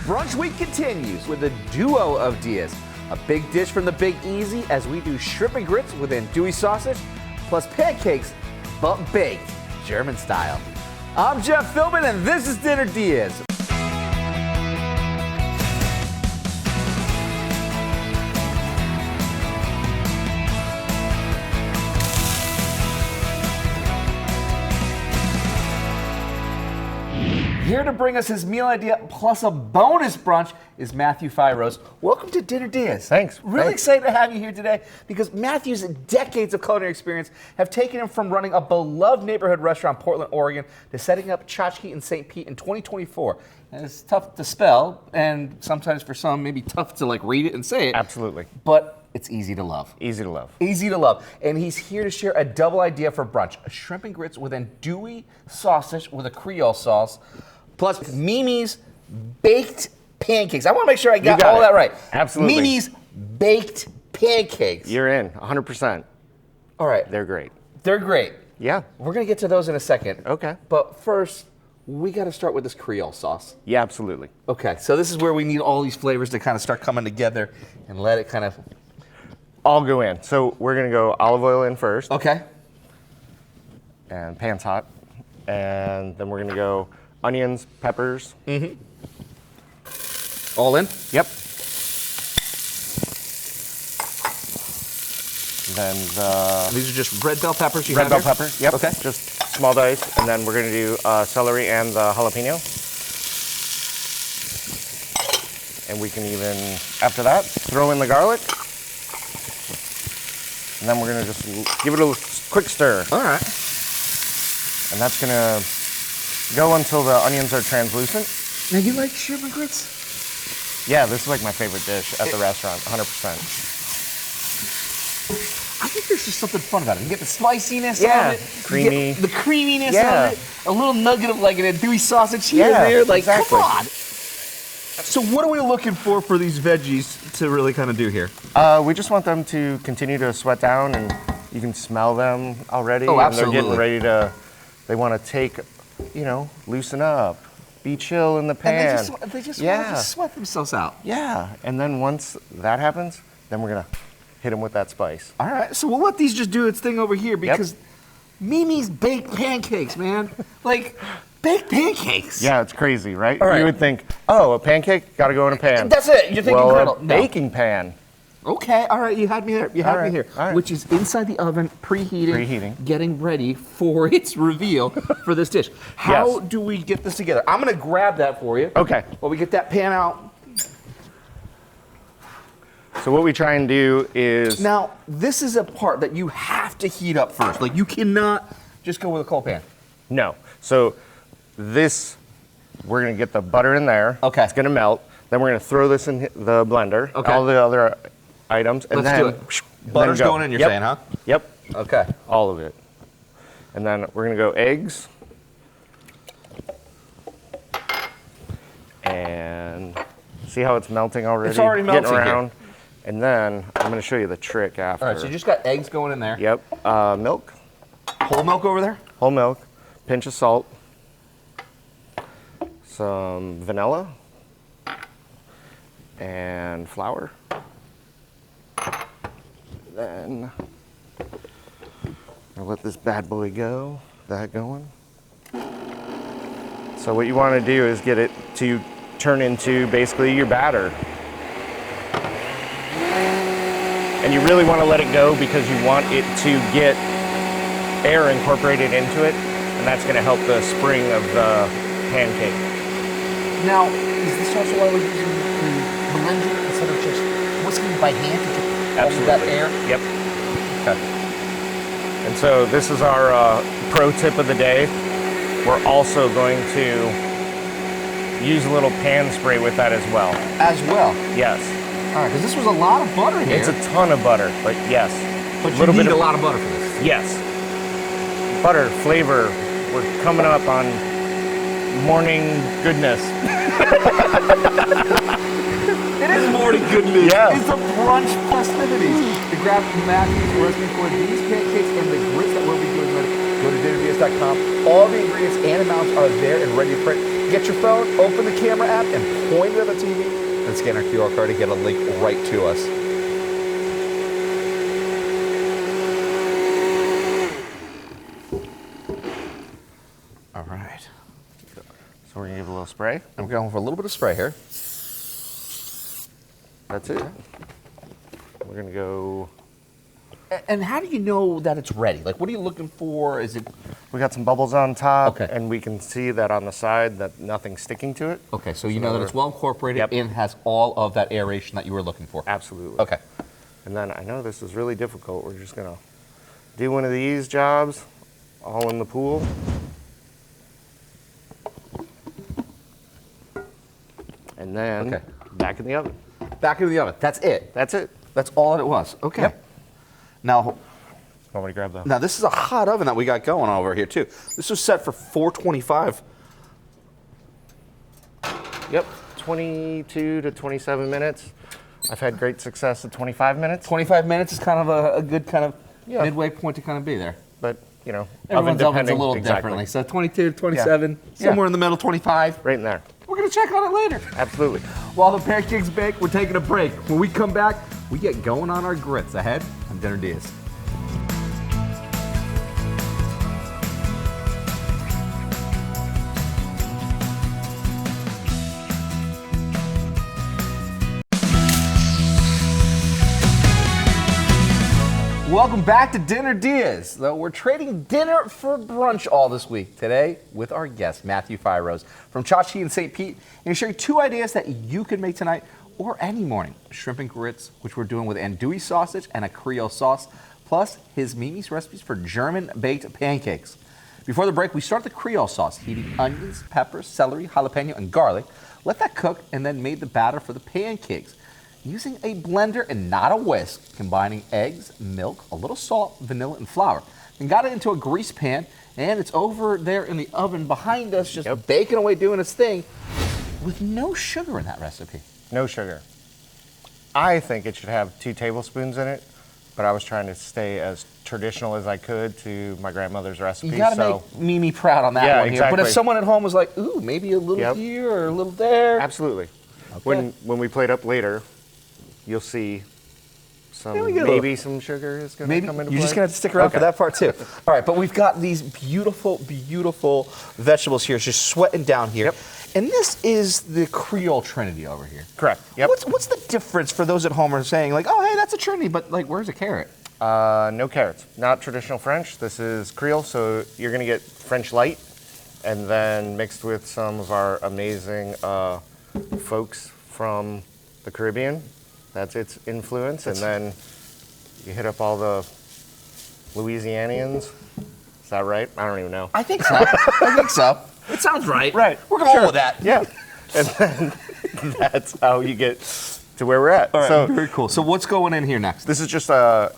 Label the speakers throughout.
Speaker 1: Brunch week continues with a duo of DeeAs. A big dish from the Big Easy as we do shrimp and grits with andouille sausage, plus pancakes, but baked, German style. I'm Jeff Philbin, and this is Dinner DeeAs. Here to bring us his meal idea plus a bonus brunch is Matthew Fyros. Welcome to Dinner DeeAs.
Speaker 2: Thanks.
Speaker 1: Really excited to have you here today because Matthew's decades of culinary experience have taken him from running a beloved neighborhood restaurant in Portland, Oregon, to setting up Tchotchke in St. Pete in 2024. And it's tough to spell, and sometimes for some, maybe tough to read it and say it.
Speaker 2: Absolutely.
Speaker 1: But it's easy to love.
Speaker 2: Easy to love.
Speaker 1: Easy to love. And he's here to share a double idea for brunch. A shrimp and grits with andouille sausage with a Creole sauce, plus Mimi's baked pancakes. I want to make sure I got all that right.
Speaker 2: Absolutely.
Speaker 1: Mimi's baked pancakes.
Speaker 2: You're in, 100%.
Speaker 1: All right.
Speaker 2: They're great.
Speaker 1: They're great.
Speaker 2: Yeah.
Speaker 1: We're going to get to those in a second.
Speaker 2: Okay.
Speaker 1: But first, we got to start with this Creole sauce.
Speaker 2: Yeah, absolutely.
Speaker 1: Okay, so this is where we need all these flavors to kind of start coming together and let it kind of...
Speaker 2: All go in. So we're going to go olive oil in first.
Speaker 1: Okay.
Speaker 2: And pan's hot. And then we're going to go onions, peppers.
Speaker 1: Mm-hmm. All in?
Speaker 2: Yep. Then
Speaker 1: These are just red bell peppers you
Speaker 2: red
Speaker 1: have
Speaker 2: bell
Speaker 1: here?
Speaker 2: pepper. Yep.
Speaker 1: Okay.
Speaker 2: Just small dice. And then we're going to do celery and the jalapeno. And we can even, after that, throw in the garlic. And then we're going to just give it a quick stir.
Speaker 1: All right.
Speaker 2: And that's going to go until the onions are translucent.
Speaker 1: Now, you like shrimp and grits?
Speaker 2: Yeah, this is like my favorite dish at the restaurant, 100%.
Speaker 1: I think there's just something fun about it. You get the spiciness of it.
Speaker 2: Creamy.
Speaker 1: You get the creaminess
Speaker 2: Yeah.
Speaker 1: of it. A little nugget of an andouille sausage here
Speaker 2: Yeah,
Speaker 1: and there.
Speaker 2: exactly.
Speaker 1: Come on. So what are we looking for these veggies to really kind of do here?
Speaker 2: We just want them to continue to sweat down, and you can smell them already.
Speaker 1: Oh, absolutely.
Speaker 2: And they're getting ready to, they want to take, loosen up, be chill in the pan.
Speaker 1: And they just want to sweat themselves out.
Speaker 2: Yeah, and then once that happens, then we're going to hit them with that spice.
Speaker 1: All right, so we'll let these just do its thing over here because Mimi's baked pancakes, man. Baked pancakes.
Speaker 2: Yeah, it's crazy, right?
Speaker 1: All right.
Speaker 2: You would think, oh, a pancake, got to go in a pan.
Speaker 1: That's it. You're thinking griddle.
Speaker 2: A baking pan.
Speaker 1: Okay, all right, you had me there. You had me here.
Speaker 2: All right.
Speaker 1: Which is inside the oven, preheating, getting ready for its reveal for this dish. How do we get this together? I'm going to grab that for you.
Speaker 2: Okay.
Speaker 1: While we get that pan out.
Speaker 2: So what we try and do is...
Speaker 1: Now, this is a part that you have to heat up first. You cannot just go with a cold pan.
Speaker 2: No. So this, we're going to get the butter in there.
Speaker 1: Okay.
Speaker 2: It's going to melt. Then we're going to throw this in the blender.
Speaker 1: Okay.
Speaker 2: All the other items. And
Speaker 1: Let's
Speaker 2: then,
Speaker 1: do it. Butter's going in, you're saying, huh?
Speaker 2: Yep.
Speaker 1: Okay.
Speaker 2: All of it. And then we're going to go eggs. And see how it's melting already?
Speaker 1: It's already melting
Speaker 2: Getting around.
Speaker 1: here.
Speaker 2: And then I'm going to show you the trick after.
Speaker 1: All right, so you just got eggs going in there.
Speaker 2: Yep. Milk.
Speaker 1: Whole milk over there?
Speaker 2: Whole milk. Pinch of salt. Some vanilla. And flour. Then I'll let this bad boy go. That going. So what you want to do is get it to turn into basically your batter. And you really want to let it go because you want it to get air incorporated into it, and that's going to help the spring of the pancake.
Speaker 1: Now, is this also why we're using the blender instead of just whisking by hand to get all of that air?
Speaker 2: Yep.
Speaker 1: Okay.
Speaker 2: And so this is our pro tip of the day. We're also going to use a little pan spray with that as well.
Speaker 1: As well?
Speaker 2: Yes.
Speaker 1: All right, because this was a lot of butter here.
Speaker 2: It's a ton of butter, but yes.
Speaker 1: But you need a lot of butter for this.
Speaker 2: Yes. Butter, flavor. We're coming up on morning goodness.
Speaker 1: It is morning goodness.
Speaker 2: Yeah.
Speaker 1: It's a brunch festivities. To grab Matthew's recipe for these pancakes and the grits that we'll be doing later, go to dinnerdeas.com. All the ingredients and amounts are there and ready to print. Get your phone, open the camera app, and point it at the TV and scan our QR code to get a link right to us. All right.
Speaker 2: So we're gonna give it a little spray.
Speaker 1: I'm going for a little bit of spray here.
Speaker 2: That's it. We're gonna go.
Speaker 1: And how do you know that it's ready? Like, what are you looking for? Is it...
Speaker 2: We got some bubbles on top,
Speaker 1: Okay.
Speaker 2: and we can see that on the side that nothing's sticking to it.
Speaker 1: Okay, so you know that it's well incorporated
Speaker 2: Yep.
Speaker 1: and has all of that aeration that you were looking for.
Speaker 2: Absolutely.
Speaker 1: Okay.
Speaker 2: And then I know this is really difficult. We're just gonna do one of these jobs, all in the pool. And then
Speaker 1: Okay.
Speaker 2: back in the oven.
Speaker 1: Back into the oven. That's it.
Speaker 2: That's it.
Speaker 1: That's all it was. Okay.
Speaker 2: Yep.
Speaker 1: Now,
Speaker 2: Want me to grab the?
Speaker 1: now this is a hot oven that we got going over here too. This was set for 425.
Speaker 2: Yep. 22 to 27 minutes. I've had great success at 25 minutes.
Speaker 1: 25 minutes is kind of a good kind of
Speaker 2: Yeah.
Speaker 1: midway point to kind of be there.
Speaker 2: But, you know,
Speaker 1: Everyone's oven's a
Speaker 2: depending-
Speaker 1: little
Speaker 2: exactly.
Speaker 1: differently. So 22 to 27,
Speaker 2: Yeah.
Speaker 1: somewhere in the middle, 25.
Speaker 2: Right in there.
Speaker 1: We're going to check on it later.
Speaker 2: Absolutely.
Speaker 1: While the pancakes bake, we're taking a break. When we come back, we get going on our grits ahead on Dinner DeeAs. Welcome back to Dinner DeeAs. Though we're trading dinner for brunch all this week. Today with our guest, Matthew Firose from Tchotchke in St. Pete. And he'll show you two ideas that you can make tonight or any morning. Shrimp and grits, which we're doing with andouille sausage and a Creole sauce, plus his Mimi's recipes for German baked pancakes. Before the break, we start the Creole sauce, heating onions, peppers, celery, jalapeno, and garlic. Let that cook and then made the batter for the pancakes. Using a blender and not a whisk, combining eggs, milk, a little salt, vanilla, and flour. Then got it into a grease pan, and it's over there in the oven behind us, just baking away doing its thing, with no sugar in that recipe.
Speaker 2: No sugar. I think it should have 2 tablespoons in it, but I was trying to stay as traditional as I could to my grandmother's recipe.
Speaker 1: You gotta make Mimi proud on that
Speaker 2: Yeah,
Speaker 1: one here. But if
Speaker 2: exactly.
Speaker 1: someone at home was like, ooh, maybe a little here or a little there.
Speaker 2: Absolutely.
Speaker 1: Okay.
Speaker 2: When we plate up later, you'll see some
Speaker 1: Yeah, we get a
Speaker 2: maybe some sugar is going to
Speaker 1: Maybe
Speaker 2: come into
Speaker 1: you're
Speaker 2: play.
Speaker 1: just gonna have to stick around for
Speaker 2: Okay.
Speaker 1: that part too. All right, but we've got these beautiful, beautiful vegetables here, just sweating down here.
Speaker 2: Yep.
Speaker 1: And this is the Creole Trinity over here.
Speaker 2: Correct. Yep.
Speaker 1: What's the difference for those at home who are saying like, oh, hey, that's a Trinity, but like, where's a carrot?
Speaker 2: No carrots. Not traditional French. This is Creole, so you're going to get French light, and then mixed with some of our amazing folks from the Caribbean. That's its influence, and then you hit up all the Louisianians. Is that right? I don't even know.
Speaker 1: I think so. I think so. It sounds right.
Speaker 2: Right.
Speaker 1: We're going with that.
Speaker 2: Yeah. And then that's how you get to where we're at.
Speaker 1: All right,
Speaker 2: So
Speaker 1: very cool. So what's going in here next?
Speaker 2: this is just a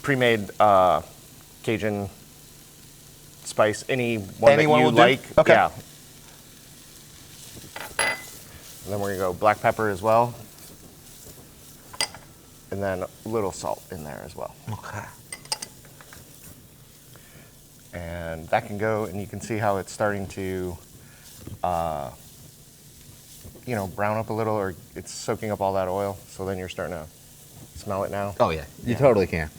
Speaker 2: pre-made Cajun spice. Any one
Speaker 1: Anyone
Speaker 2: that
Speaker 1: will
Speaker 2: you
Speaker 1: do?
Speaker 2: like.
Speaker 1: Okay.
Speaker 2: Yeah. And then we're gonna go black pepper as well. And then a little salt in there as well.
Speaker 1: Okay.
Speaker 2: And that can go, and you can see how it's starting to, brown up a little, or it's soaking up all that oil. So then you're starting to smell it now.
Speaker 1: Oh yeah, you totally can.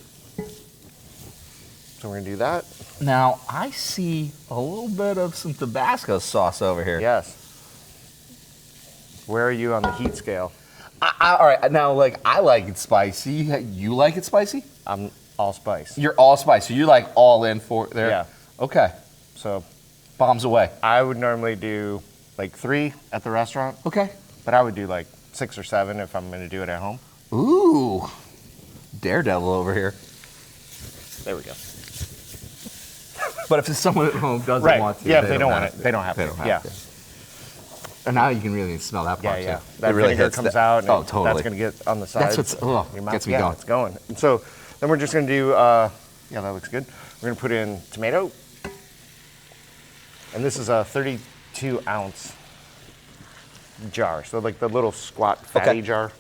Speaker 2: So we're gonna do that.
Speaker 1: Now I see a little bit of some Tabasco sauce over here.
Speaker 2: Yes. Where are you on the heat scale?
Speaker 1: All right, now like I like it spicy. You like it spicy?
Speaker 2: I'm all spice.
Speaker 1: You're all spicy. You're like all in for there.
Speaker 2: Yeah.
Speaker 1: Okay.
Speaker 2: So
Speaker 1: Bombs away.
Speaker 2: I would normally do like 3 at the restaurant,
Speaker 1: Okay.
Speaker 2: but I would do like 6 or 7 if I'm gonna do it at home.
Speaker 1: Ooh. Daredevil over here.
Speaker 2: There we go.
Speaker 1: But if someone at home doesn't
Speaker 2: Right.
Speaker 1: want to,
Speaker 2: Yeah, if they don't want it, they don't have
Speaker 1: They
Speaker 2: to.
Speaker 1: don't have
Speaker 2: yeah.
Speaker 1: to. And now you can really smell that part
Speaker 2: Yeah, yeah.
Speaker 1: too.
Speaker 2: That
Speaker 1: It really
Speaker 2: vinegar
Speaker 1: hits
Speaker 2: comes
Speaker 1: the-
Speaker 2: out, and
Speaker 1: Oh, totally.
Speaker 2: that's gonna get on the sides.
Speaker 1: That's what's
Speaker 2: Your mouth.
Speaker 1: gets me
Speaker 2: yeah,
Speaker 1: going.
Speaker 2: it's going. And so then we're just gonna do. Yeah, that looks good. We're gonna put in tomato, and this is a 32-ounce jar, so like the little squat fatty
Speaker 1: Okay.
Speaker 2: jar.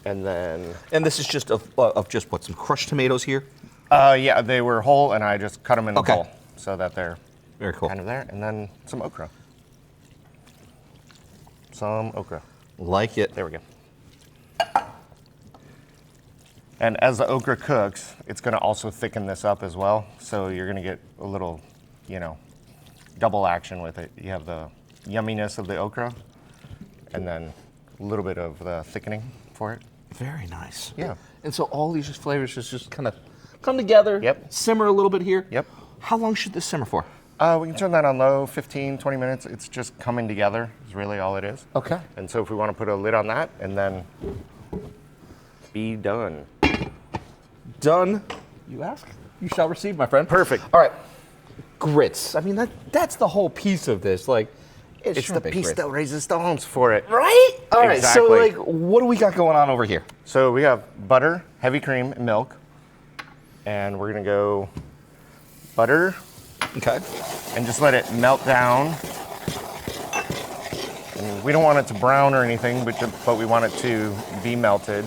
Speaker 2: And then,
Speaker 1: And this is just of just what, some crushed tomatoes here?
Speaker 2: yeah, they were whole, and I just cut them in the
Speaker 1: Okay.
Speaker 2: bowl so that they're
Speaker 1: Very cool.
Speaker 2: kind of there. And then some okra. Some okra.
Speaker 1: Like it.
Speaker 2: There we go. And as the okra cooks, it's going to also thicken this up as well. So you're going to get a little, double action with it. You have the yumminess of the okra and then a little bit of the thickening for it.
Speaker 1: Very nice.
Speaker 2: Yeah.
Speaker 1: And so all these flavors just kind of come together,
Speaker 2: Yep.
Speaker 1: simmer a little bit here.
Speaker 2: Yep.
Speaker 1: How long should this simmer for?
Speaker 2: We can turn that on low, 15, 20 minutes. It's just coming together is really all it is.
Speaker 1: Okay.
Speaker 2: And so if we want to put a lid on that and then be done.
Speaker 1: Done, you ask, you shall receive, my friend.
Speaker 2: Perfect.
Speaker 1: All right, grits. I mean, that's the whole piece of this. Like,
Speaker 2: It's the
Speaker 1: shrimp and
Speaker 2: piece
Speaker 1: grits.
Speaker 2: that raises stones for it.
Speaker 1: Right? All right, so
Speaker 2: Exactly.
Speaker 1: like, what do we got going on over here?
Speaker 2: So we have butter, heavy cream, and milk. And we're going to go butter
Speaker 1: Okay.
Speaker 2: and just let it melt down. And we don't want it to brown or anything, but we want it to be melted.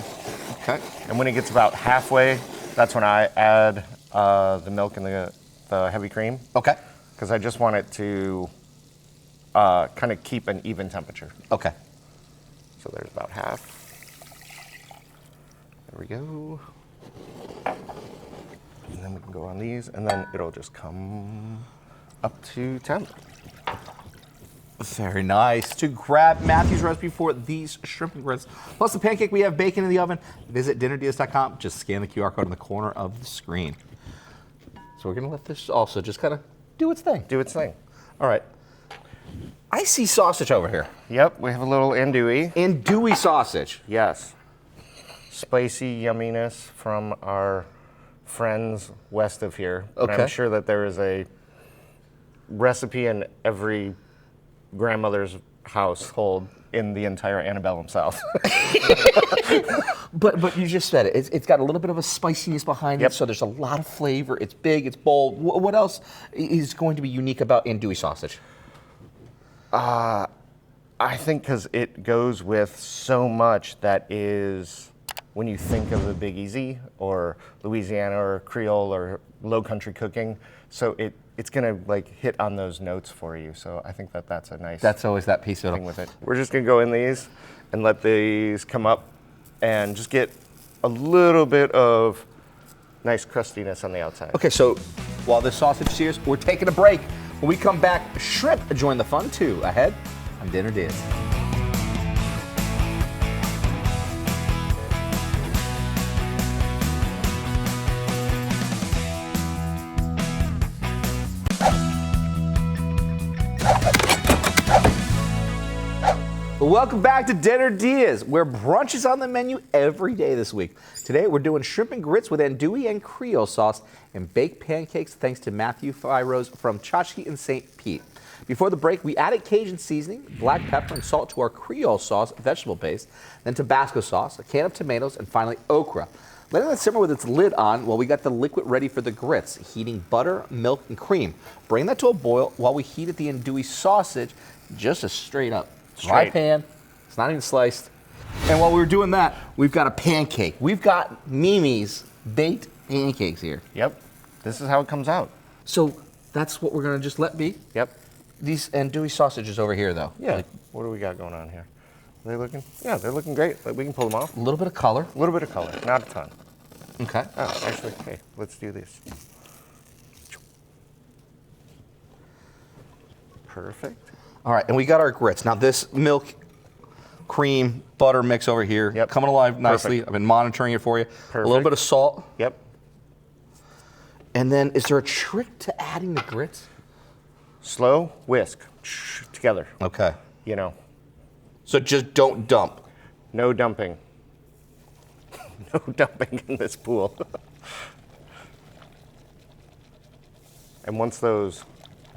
Speaker 1: Okay.
Speaker 2: And when it gets about halfway, that's when I add the milk and the heavy cream,
Speaker 1: Okay.
Speaker 2: because I just want it to kind of keep an even temperature.
Speaker 1: Okay.
Speaker 2: So there's about half. There we go. And then we can go on these, and then it'll just come up to temp.
Speaker 1: Very nice. To grab Matthew's recipe for these shrimp and grits, plus the pancake, we have bacon in the oven. Visit dinnerdeals.com. Just scan the QR code in the corner of the screen. So we're going to let this also just kind of do its thing.
Speaker 2: Do its thing.
Speaker 1: All right. I see sausage over here.
Speaker 2: Yep, we have a little andouille.
Speaker 1: Andouille sausage.
Speaker 2: Yes. Spicy yumminess from our friends west of here. And
Speaker 1: Okay.
Speaker 2: I'm sure that there is a recipe in every grandmother's household in the entire antebellum South.
Speaker 1: But you just said it. It's got a little bit of a spiciness behind
Speaker 2: Yep.
Speaker 1: it, so there's a lot of flavor. It's big, it's bold. What else is going to be unique about andouille sausage?
Speaker 2: I think because it goes with so much that is, when you think of the Big Easy or Louisiana or Creole or low country cooking, so it's gonna like hit on those notes for you. So I think that that's a nice
Speaker 1: That's always that piece of
Speaker 2: thing
Speaker 1: it.
Speaker 2: with it. We're just gonna go in these and let these come up and just get a little bit of nice crustiness on the outside.
Speaker 1: Okay, so while this sausage sears, we're taking a break. When we come back, shrimp join the fun too. Ahead on Dinner Diz. Welcome back to Dinner Diaz, where brunch is on the menu every day this week. Today we're doing shrimp and grits with andouille and Creole sauce and baked pancakes thanks to Matthew Firos from Tchotchke in St. Pete. Before the break, we added Cajun seasoning, black pepper, and salt to our Creole sauce vegetable base, then Tabasco sauce, a can of tomatoes, and finally okra. Letting that simmer with its lid on while we got the liquid ready for the grits, heating butter, milk, and cream. Bring that to a boil while we heated the andouille sausage just as straight up. Dry
Speaker 2: Straight.
Speaker 1: pan, it's not even sliced. And while we were doing that, we've got a pancake. We've got Mimi's baked pancakes here.
Speaker 2: Yep, this is how it comes out.
Speaker 1: So that's what we're gonna just let be.
Speaker 2: Yep.
Speaker 1: These andouille sausages over here though.
Speaker 2: Yeah.
Speaker 1: Like,
Speaker 2: What do we got going on here? Are they looking? Yeah, they're looking great. Like, we can pull them off.
Speaker 1: a little bit of color.
Speaker 2: A little bit of color, not a ton.
Speaker 1: Okay.
Speaker 2: Oh, actually, hey, let's do this. Perfect.
Speaker 1: All right, and we got our grits. Now this milk, cream, butter mix over here,
Speaker 2: Yep.
Speaker 1: coming alive nicely.
Speaker 2: Perfect.
Speaker 1: I've been monitoring it for you. A little
Speaker 2: Perfect.
Speaker 1: bit of salt.
Speaker 2: Yep.
Speaker 1: And then is there a trick to adding the grits?
Speaker 2: Slow whisk together.
Speaker 1: Okay.
Speaker 2: You know,
Speaker 1: So just don't dump.
Speaker 2: no dumping. No dumping in this pool. And once those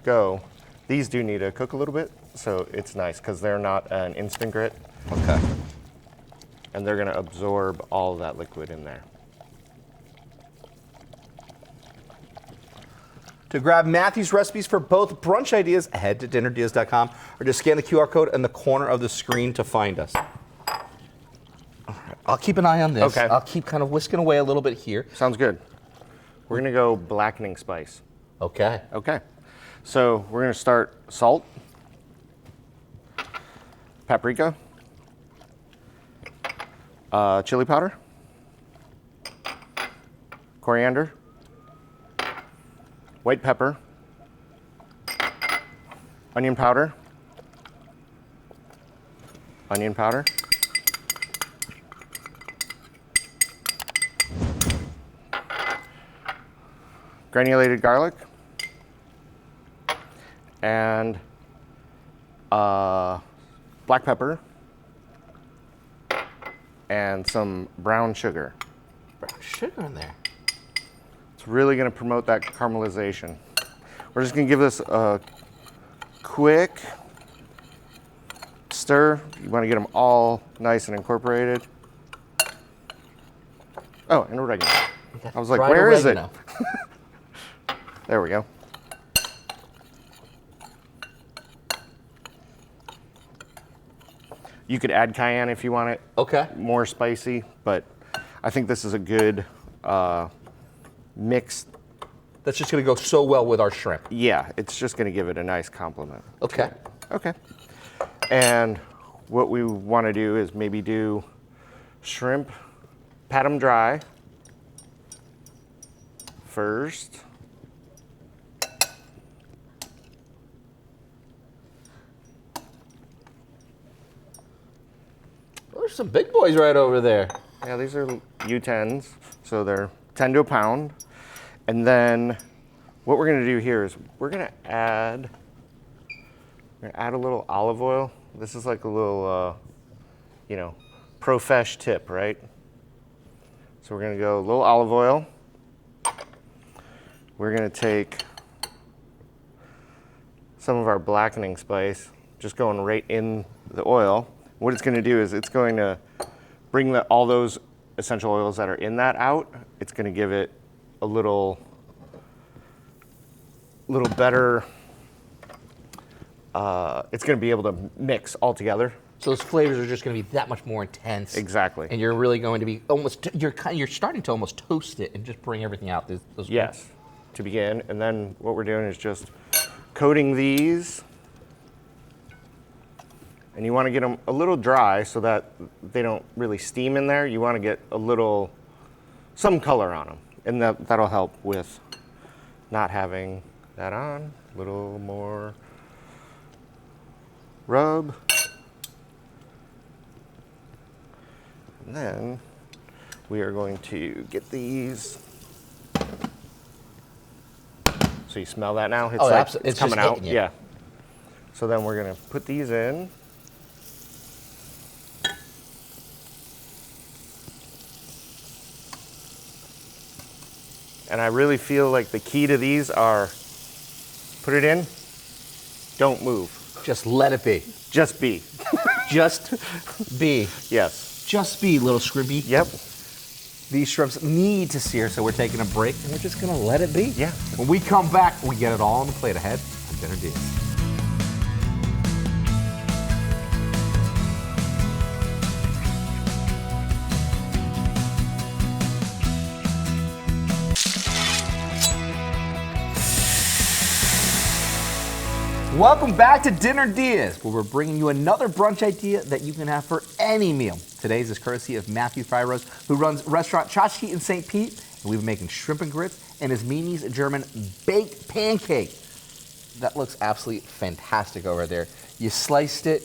Speaker 2: go, these do need to cook a little bit, so it's nice because they're not an instant grit,
Speaker 1: Okay.
Speaker 2: and they're going to absorb all of that liquid in there.
Speaker 1: To grab Matthew's recipes for both brunch ideas, head to dinnerdeals.com or just scan the QR code in the corner of the screen to find us. All right, I'll keep an eye on this.
Speaker 2: Okay.
Speaker 1: I'll keep kind of whisking away a little bit here.
Speaker 2: Sounds good. We're going to go blackening spice.
Speaker 1: Okay.
Speaker 2: Okay. So we're going to start salt, paprika, chili powder, coriander, white pepper, onion powder, granulated garlic, and black pepper, and some brown sugar.
Speaker 1: Brown sugar in there.
Speaker 2: It's really going to promote that caramelization. We're just going to give this a quick stir. You want to get them all nice and incorporated. Oh, and oregano. I was like, where is it? There we go. You could add cayenne if you want it more spicy, but I think this is a good mix.
Speaker 1: That's just going to go so well with our shrimp.
Speaker 2: Yeah, it's just going to give it a nice complement.
Speaker 1: Okay.
Speaker 2: Okay. And what we want to do is maybe do shrimp, pat them dry first.
Speaker 1: There's some big boys right over there.
Speaker 2: Yeah, these are U10s, so they're 10 to a pound. And then what we're going to do here is we're going to add a little olive oil. This is like a little, profesh tip, right? So we're going to go a little olive oil. We're going to take some of our blackening spice, just going right in the oil. What it's going to do is it's going to bring all those essential oils that are in that out. It's going to give it a little better. It's going to be able to mix all together.
Speaker 1: So those flavors are just going to be that much more intense.
Speaker 2: Exactly.
Speaker 1: And you're really going to be you're starting to almost toast it and just bring everything out.
Speaker 2: Yes, to begin. And then what we're doing is just coating these. And you want to get them a little dry so that they don't really steam in there. You want to get some color on them. And that'll help with not having that on. A little more rub. And then we are going to get these. So you smell that now? It's coming out. Yeah. So then we're going to put these in. And I really feel like the key to these are put it in, don't move.
Speaker 1: Just let it be.
Speaker 2: Just be.
Speaker 1: Just be.
Speaker 2: Yes.
Speaker 1: Just be, little shrimpy.
Speaker 2: Yep.
Speaker 1: These shrimps need to sear, so we're taking a break and we're just gonna let it be.
Speaker 2: Yeah.
Speaker 1: When we come back, we get it all on the plate ahead on Dinner DeeAs. Welcome back to Dinner DeeAs, where we're bringing you another brunch idea that you can have for any meal. Today's is courtesy of Matthew Fyrose, who runs restaurant Tchotchke in St. Pete, and we've been making shrimp and grits and his Mimi's German baked pancake. That looks absolutely fantastic over there. You sliced it,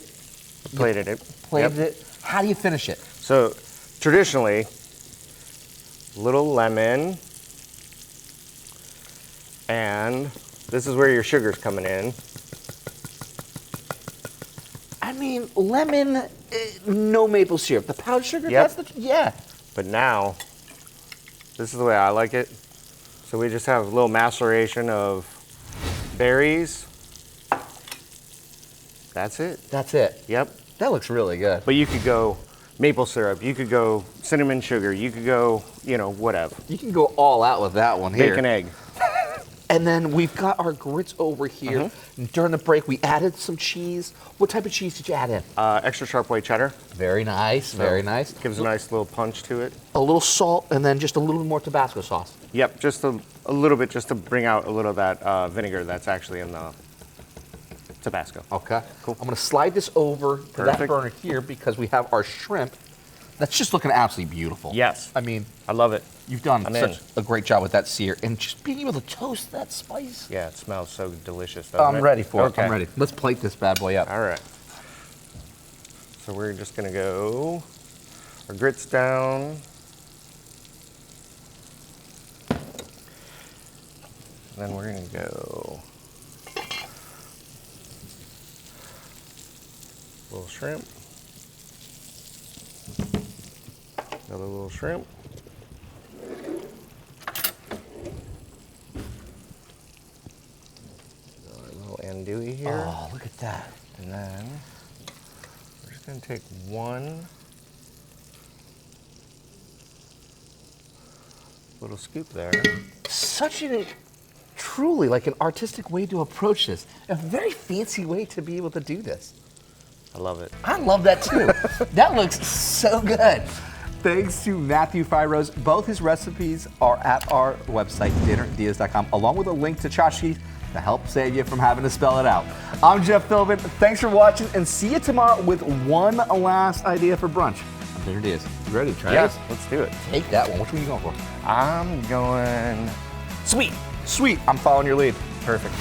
Speaker 2: Plated it.
Speaker 1: it. How do you finish it?
Speaker 2: So traditionally, little lemon, and this is where your sugar's coming in.
Speaker 1: I mean, lemon, no maple syrup. The powdered sugar,
Speaker 2: Yep.
Speaker 1: yeah.
Speaker 2: But now, this is the way I like it. So we just have a little maceration of berries. That's it.
Speaker 1: That's it.
Speaker 2: Yep.
Speaker 1: That looks really good.
Speaker 2: But you could go maple syrup, you could go cinnamon sugar, you could go, whatever.
Speaker 1: You can go all out with that one here.
Speaker 2: Bacon egg.
Speaker 1: And then we've got our grits over here. During the break, we added some cheese. What type of cheese did you add in?
Speaker 2: Extra sharp white cheddar.
Speaker 1: Very nice, very nice.
Speaker 2: Gives a nice little punch to it.
Speaker 1: A little salt, and then just a little more Tabasco sauce.
Speaker 2: Yep, just a little bit, just to bring out a little of that vinegar that's actually in the Tabasco.
Speaker 1: Okay, cool. I'm gonna slide this over to that
Speaker 2: Perfect.
Speaker 1: burner here because we have our shrimp That's just looking absolutely beautiful.
Speaker 2: Yes.
Speaker 1: I mean,
Speaker 2: I love it.
Speaker 1: you've done
Speaker 2: I'm in.
Speaker 1: such a great job with that sear and just being able to toast that spice.
Speaker 2: Yeah, it smells so delicious, doesn't it?
Speaker 1: I'm ready for
Speaker 2: Okay.
Speaker 1: it. I'm ready. Let's plate this bad boy up.
Speaker 2: All right. So we're just gonna go our grits down. Then we're gonna go little shrimp. Another little shrimp. A little andouille here.
Speaker 1: Oh, look at that.
Speaker 2: And then we're just gonna take one little scoop there.
Speaker 1: Such a truly like an artistic way to approach this. A very fancy way to be able to do this.
Speaker 2: I love it.
Speaker 1: I love that too. That looks so good. Thanks to Matthew Fyros. Both his recipes are at our website, dinnerdeas.com, along with a link to tchotchkes to help save you from having to spell it out. I'm Jeff Philbin. Thanks for watching, and see you tomorrow with one last idea for brunch. I'm Dinner Diaz. You ready to try
Speaker 2: Yeah,
Speaker 1: this?
Speaker 2: let's do it.
Speaker 1: Take that one. Which one are you going for?
Speaker 2: I'm going
Speaker 1: Sweet. Sweet. I'm following your lead.
Speaker 2: perfect.